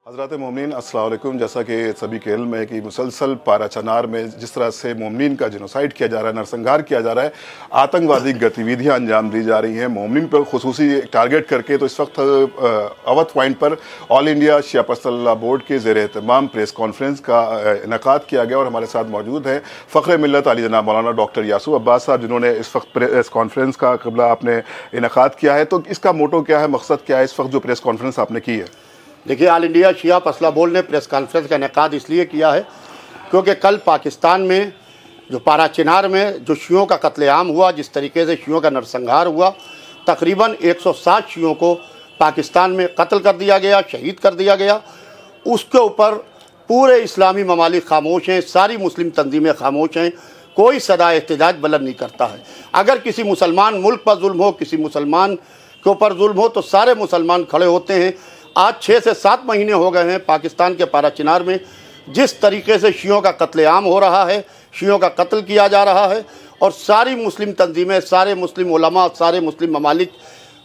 हज़रात मोमिनीन अस्सलाम वालेकुम। जैसा कि सभी के इल्म है कि मुसलसल पारा चनार में जिस तरह से मोमिनीन का जिनोसाइड किया जा रहा है, नरसंहार किया जा रहा है, आतंकवादी गतिविधियां अंजाम दी जा रही हैं मोमिनीन पर खुसूसी टारगेट करके। तो इस वक्त अवध पॉइंट पर ऑल इंडिया शिया परस्त बोर्ड के ज़ेर एहतमाम प्रेस कॉन्फ्रेंस का इनेकाद किया गया और हमारे साथ मौजूद हैं फ़ख्र मिल्लत आली जनाब मौलाना डॉक्टर यासूब अब्बास साहब, जिन्होंने इस वक्त प्रेस कॉन्फ्रेंस का क़िबला आपने इनेकाद किया है। तो इसका मोटो क्या है, मकसद क्या है इस वक्त जो प्रेस कॉन्फ्रेंस आपने की है? देखिए, ऑल इंडिया शिया परस्त बोर्ड ने प्रेस कॉन्फ्रेंस का इनेकाद इसलिए किया है क्योंकि कल पाकिस्तान में जो पारा चिनार में जो शियों का कत्लेआम हुआ, जिस तरीके से शियों का नरसंहार हुआ, तकरीबन 160 शियों को पाकिस्तान में कत्ल कर दिया गया, शहीद कर दिया गया। उसके ऊपर पूरे इस्लामी ममालिक खामोश हैं, सारी मुस्लिम तंजीमें खामोश हैं, कोई सदा एहतजाज बुलंद नहीं करता है। अगर किसी मुसलमान मुल्क पर जुल्म हो, किसी मुसलमान के ऊपर जुल्म हो, तो सारे मुसलमान खड़े होते हैं। आज 6 से 7 महीने हो गए हैं पाकिस्तान के पारा चिनार में जिस तरीके से शियों का कत्लेआम हो रहा है, शियों का कत्ल किया जा रहा है, और सारी मुस्लिम तंजीमें, सारे मुस्लिम उलमा, सारे मुस्लिम ममालिक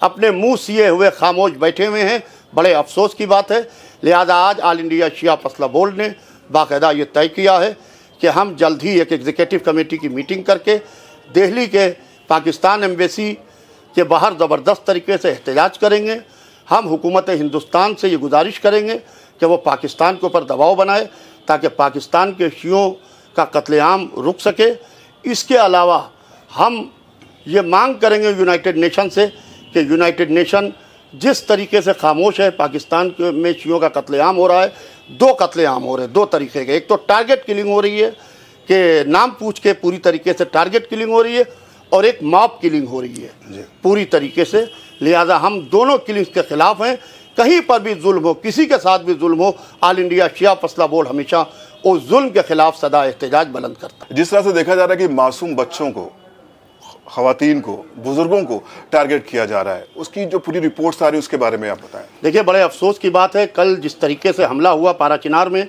अपने मुंह सिए हुए खामोश बैठे हुए हैं। बड़े अफसोस की बात है। लिहाजा आज ऑल इंडिया शिया परस्त बोर्ड ने बाकायदा ये तय किया है कि हम जल्द ही एक एग्जीक्यूटिव कमेटी की मीटिंग करके दिल्ली के पाकिस्तान एम्बेसी के बाहर ज़बरदस्त तरीके से एहतजाज करेंगे। हम हुकूमत हिंदुस्तान से ये गुजारिश करेंगे कि वो पाकिस्तान के ऊपर दबाव बनाए ताकि पाकिस्तान के शियों का कत्लेआम रुक सके। इसके अलावा हम ये मांग करेंगे यूनाइटेड नेशन से कि यूनाइटेड नेशन जिस तरीके से खामोश है, पाकिस्तान में शियों का कत्लेआम हो रहा है, 2 कत्लेआम हो रहे हैं 2 तरीके के। एक तो टारगेट किलिंग हो रही है कि नाम पूछ के पूरी तरीके से टारगेट किलिंग हो रही है, और एक मॉब किलिंग हो रही है पूरी तरीके से। लिहाजा हम दोनों किलिंग्स के ख़िलाफ़ हैं। कहीं पर भी जुल्म हो, किसी के साथ भी जुल्म हो, ऑल इंडिया शिया परस्त बोर्ड हमेशा उस जुल्म के ख़िलाफ़ सदा एहतजाज बुलंद करता है। जिस तरह से देखा जा रहा है कि मासूम बच्चों को, ख़वातीन को, बुज़ुर्गों को टारगेट किया जा रहा है, उसकी जो पूरी रिपोर्ट्स आ रही है उसके बारे में आप बताएं। देखिए, बड़े अफसोस की बात है, कल जिस तरीके से हमला हुआ पारा चिनार में,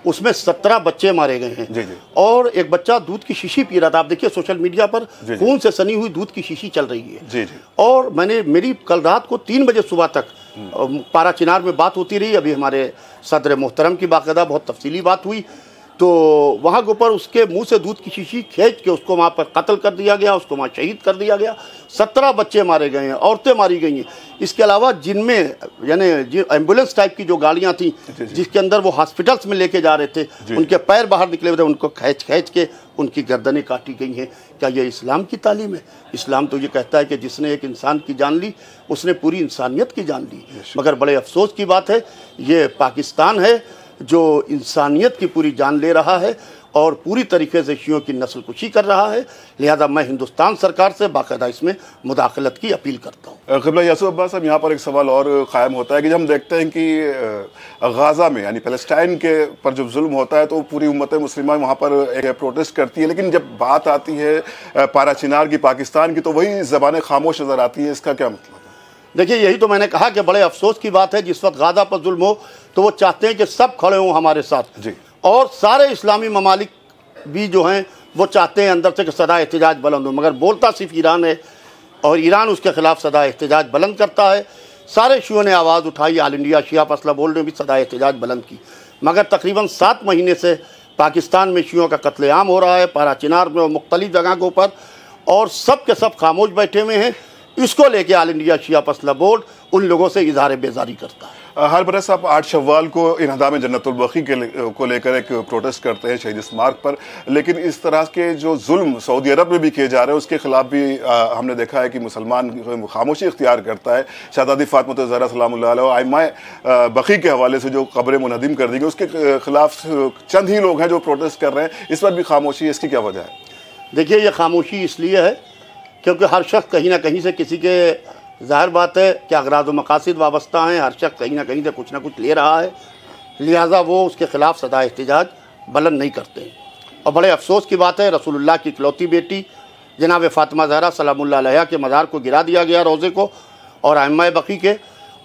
उसमें 17 बच्चे मारे गए हैं। जी। और एक बच्चा दूध की शीशी पी रहा था। आप देखिए सोशल मीडिया पर खून से सनी हुई दूध की शीशी चल रही है। जी। और मेरी कल रात को 3 बजे सुबह तक पारा चिनार में बात होती रही। अभी हमारे सदर मोहतरम की बाकायदा बहुत तफसीली बात हुई, तो वहाँ के ऊपर उसके मुंह से दूध की शीशी खींच के उसको वहाँ पर कत्ल कर दिया गया, उसको वहाँ शहीद कर दिया गया। 17 बच्चे मारे गए हैं, औरतें मारी गई हैं। इसके अलावा जिनमें यानी एम्बुलेंस टाइप की जो गाड़ियाँ थी जिसके अंदर वो हॉस्पिटल्स में लेके जा रहे थे, उनके पैर बाहर निकले हुए थे, उनको खींच के उनकी गर्दनें काटी गई हैं। क्या ये इस्लाम की तालीम है? इस्लाम तो ये कहता है कि जिसने एक इंसान की जान ली उसने पूरी इंसानियत की जान ली। मगर बड़े अफसोस की बात है, ये पाकिस्तान है जो इंसानियत की पूरी जान ले रहा है और पूरी तरीके से शियों की नस्ल कुशी कर रहा है। लिहाजा मैं हिंदुस्तान सरकार से बाकायदा इसमें मुदाखलत की अपील करता हूँ। क़िबला यासूब अब्बास साहब, यहाँ पर एक सवाल और क़ायम होता है कि जब हम देखते हैं कि गाज़ा में यानी फ़लस्तीन के पर जब जुल्म होता है तो पूरी उम्मत मुस्लिमा वहाँ पर एक प्रोटेस्ट करती है, लेकिन जब बात आती है पारा चिनार की, पाकिस्तान की, तो वही ज़बानें खामोश नज़र आती हैं। इसका क्या मतलब? देखिए, यही तो मैंने कहा कि बड़े अफसोस की बात है। जिस वक्त गाज़ा पर जुल्म हो तो वो चाहते हैं कि सब खड़े हों हमारे साथ जी, और सारे इस्लामी ममालिक भी जो हैं वो चाहते हैं अंदर से कि सदा एहतजाज बुलंद हो, मगर बोलता सिर्फ ईरान है और ईरान उसके ख़िलाफ़ सदा एहतजाज बुलंद करता है। सारे शियों ने आवाज़ उठाई, ऑल इंडिया शिया परस्त बोर्ड ने भी सदा एहतजाज बुलंद की, मगर तकरीबन 7 महीने से पाकिस्तान में शियों का कत्लेआम हो रहा है, पारा चिनार में और मुख्तलिफ जगह के ऊपर, और सब के सब खामोश बैठे हुए हैं। इसको लेके ऑल इंडिया शिया परस्त बोर्ड उन लोगों से इज़हार बेजारी करता है। हर बरस आप 8 शव्वाल को इन्हदाम जन्नतुल बकी को लेकर एक प्रोटेस्ट करते हैं शहीद स्मारक पर, लेकिन इस तरह के जो जुल्म सऊदी अरब में भी किए जा रहे हैं उसके खिलाफ भी हमने देखा है कि मुसलमान खामोशी इख्तियार करता है। शहज़ादी फ़ातिमा ज़हरा सलामुल्लाह अलैहा आइम्मा बकी के हवाले से जो कब्रें मुनहदिम कर दी गई उसके खिलाफ चंद ही लोग हैं जो प्रोटेस्ट कर रहे हैं, इस पर भी खामोशी, इसकी क्या वजह है? देखिए, ये खामोशी इसलिए है क्योंकि हर शख्स कहीं ना कहीं से किसी के, ज़ाहिर बात है कि अगराज़ व मकासिद वाबस्ता हैं, हर शख्स कहीं ना कहीं से कुछ ना कुछ ले रहा है। लिहाजा वो उसके ख़िलाफ़ सदा एहतजाज बुलंद नहीं करते हैं। और बड़े अफसोस की बात है, रसूलुल्लाह की इकलौती बेटी जनाब फ़ातिमा ज़हरा सलामुल्लाह अलैहा के मज़ार को गिरा दिया गया, रोज़े को, और आइम्मा बकी के।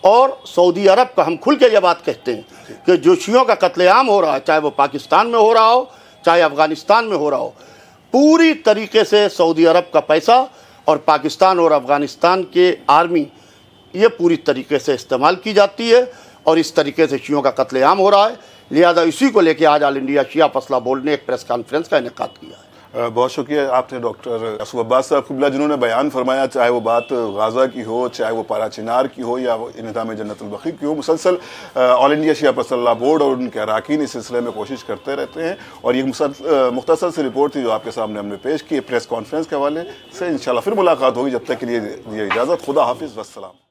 और सऊदी अरब का हम खुल के ये बात कहते हैं कि जो शियों का कत्लेआम हो रहा है, चाहे वो पाकिस्तान में हो रहा हो, चाहे अफ़गानिस्तान में हो रहा हो, पूरी तरीके से सऊदी अरब का पैसा और पाकिस्तान और अफ़गानिस्तान के आर्मी ये पूरी तरीके से इस्तेमाल की जाती है और इस तरीके से शियों का कत्लेआम हो रहा है। लिहाजा इसी को लेकर आज ऑल इंडिया शिया फसला बोर्ड ने एक प्रेस कॉन्फ्रेंस का इनेकाद किया है। बहुत शुक्रिया आपने डॉक्टर यूसुफ अब्बास साहब क़िबला जिन्होंने बयान फरमाया, चाहे वो बात गाज़ा की हो, चाहे वो पारा चिनार की हो या निज़ाम जन्नतुल बक़ी की हो। मुसलसल ऑल इंडिया शिया फसला बोर्ड और उनके अरकान इस सिलसिले में कोशिश करते रहते हैं और ये मुख्तसर सी रिपोर्ट थी जो आपके सामने हमने पेश की। प्रेस कॉन्फ्रेंस के हवाले से इंशाल्लाह फिर मुलाकात होगी। जब तक के लिए इजाज़त, खुदा हाफिज़, वस्सलाम।